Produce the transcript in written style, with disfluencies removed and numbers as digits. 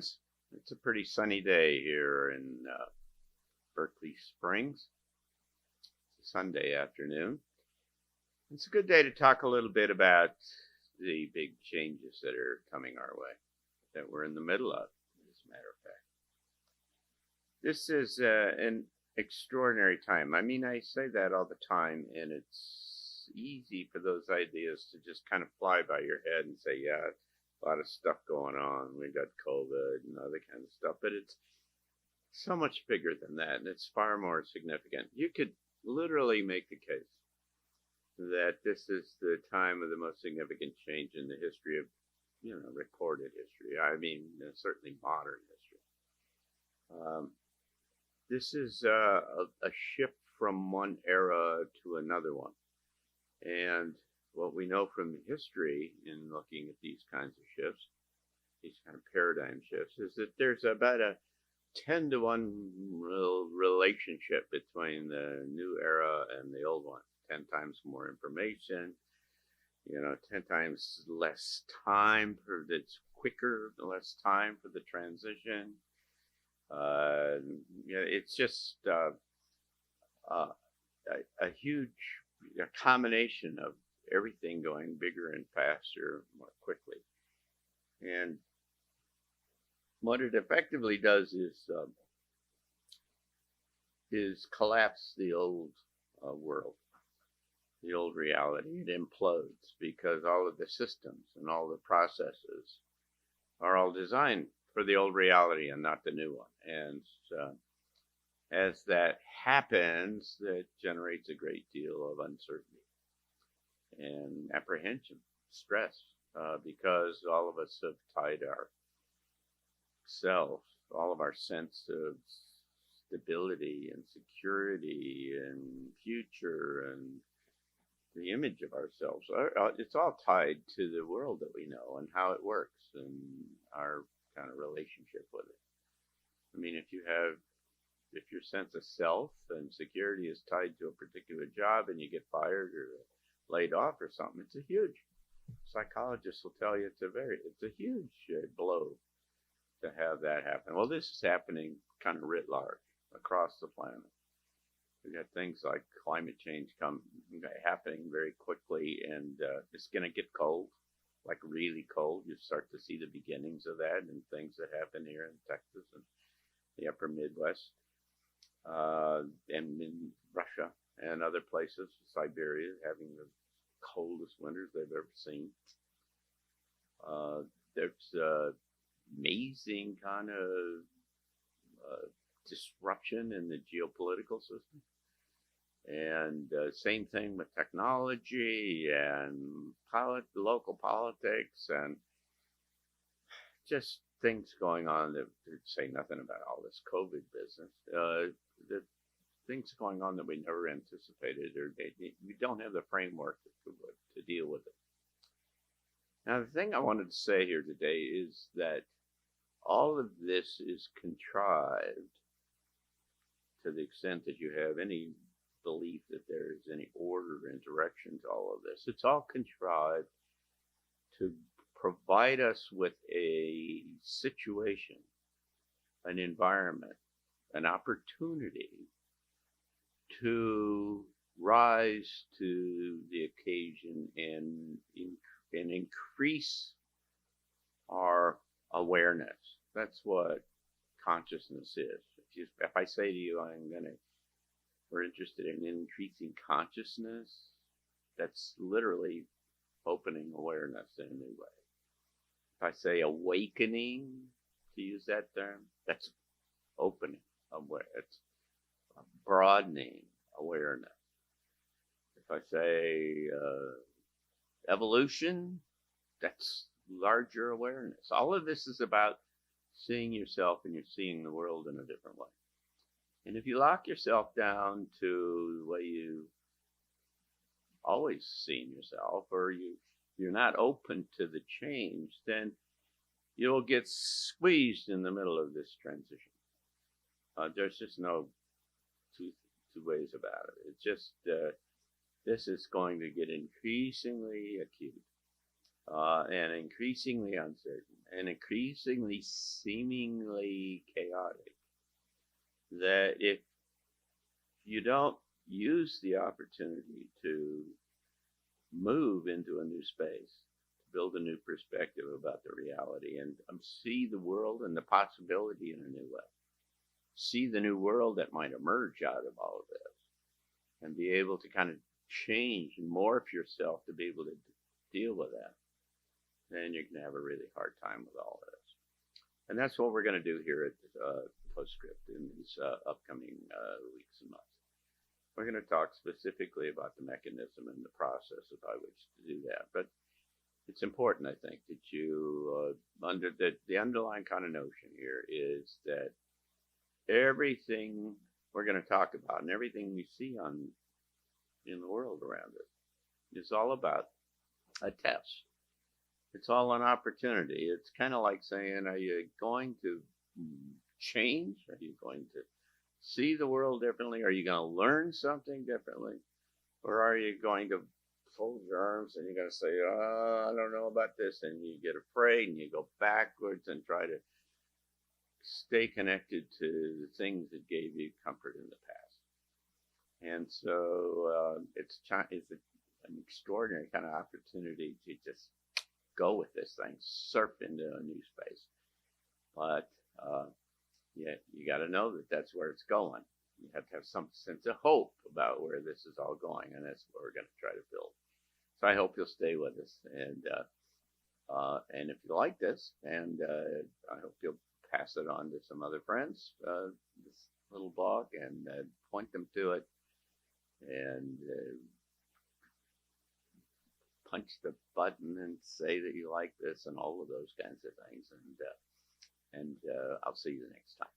friends. It's a pretty sunny day here in Berkeley Springs. It's a Sunday afternoon. It's a good day to talk a little bit about the big changes that are coming our way, that we're in the middle of, as a matter of fact. This is an extraordinary time. I mean, I say that all the time, and it's easy for those ideas to just kind of fly by your head and say, yeah, a lot of stuff going on. We got COVID and other kind of stuff, but it's so much bigger than that, and it's far more significant. You could literally make the case that this is the time of the most significant change in the history of, recorded history. I mean, certainly modern history. This is a shift from one era to another one. And what we know from history in looking at these kinds of shifts, these kind of paradigm shifts, is that there's about a 10 to 1 relationship between the new era and the old one. 10 times more information, 10 times less time it's quicker, less time for the transition. It's just a huge combination of everything going bigger and faster, more quickly. And what it effectively does is collapse the old world, the old reality. It implodes because all of the systems and all the processes are all designed for the old reality and not the new one. And as that happens, that generates a great deal of uncertainty and apprehension, stress, because all of us have tied our self, all of our sense of stability and security and future and the image of ourselves. It's all tied to the world that we know and how it works and our kind of relationship with it. I mean, if your sense of self and security is tied to a particular job and you get fired or laid off or something, it's a huge, psychologists will tell you it's a huge blow to have that happen. Well, this is happening kind of writ large across the planet. We got things like climate change happening very quickly, and it's going to get cold, like really cold. You start to see the beginnings of that and things that happen here in Texas and the upper Midwest, and in Russia and other places, Siberia, having the coldest winters they've ever seen. There's amazing kind of disruption in the geopolitical system. And same thing with technology and local politics and just things going on that say nothing about all this COVID business. The things going on that we never anticipated, or we don't have the framework to deal with it. Now, the thing I wanted to say here today is that all of this is contrived to the extent that you have any belief that there is any order and direction to all of this. It's all contrived to provide us with a situation, an environment, an opportunity to rise to the occasion and increase our awareness. That's what consciousness is. If I say to you, we're interested in increasing consciousness, that's literally opening awareness in a new way. If I say awakening, to use that term, that's opening awareness. It's broadening awareness. If I say evolution, that's larger awareness. All of this is about seeing yourself, and you're seeing the world in a different way. And if you lock yourself down to the way you always seen yourself, or you're not open to the change, then you'll get squeezed in the middle of this transition. There's just no two ways about it. It's just this is going to get increasingly acute. and increasingly uncertain and increasingly seemingly chaotic, that if you don't use the opportunity to move into a new space, to build a new perspective about the reality, and see the world and the possibility in a new way, see the new world that might emerge out of all of this, and be able to kind of change and morph yourself to be able to deal with that, then you're going to have a really hard time with all this. And that's what we're going to do here at Postscript in these upcoming weeks and months. We're going to talk specifically about the mechanism and the process by which to do that. But it's important, I think, that you, the underlying kind of notion here is that everything we're going to talk about and everything we see in the world around us is all about a test. It's all an opportunity. It's kind of like saying, are you going to change? Are you going to see the world differently? Are you going to learn something differently? Or are you going to fold your arms and you're going to say, oh, I don't know about this, and you get afraid and you go backwards and try to stay connected to the things that gave you comfort in the past. And so it's an extraordinary kind of opportunity to just go with this thing, surf into a new space. But yeah, you got to know that that's where it's going. You have to have some sense of hope about where this is all going, and that's what we're going to try to build. So I hope you'll stay with us, and if you like this, and I hope you'll pass it on to some other friends, this little blog, and point them to it, and punch the button and say that you like this and all of those kinds of things. And I'll see you the next time.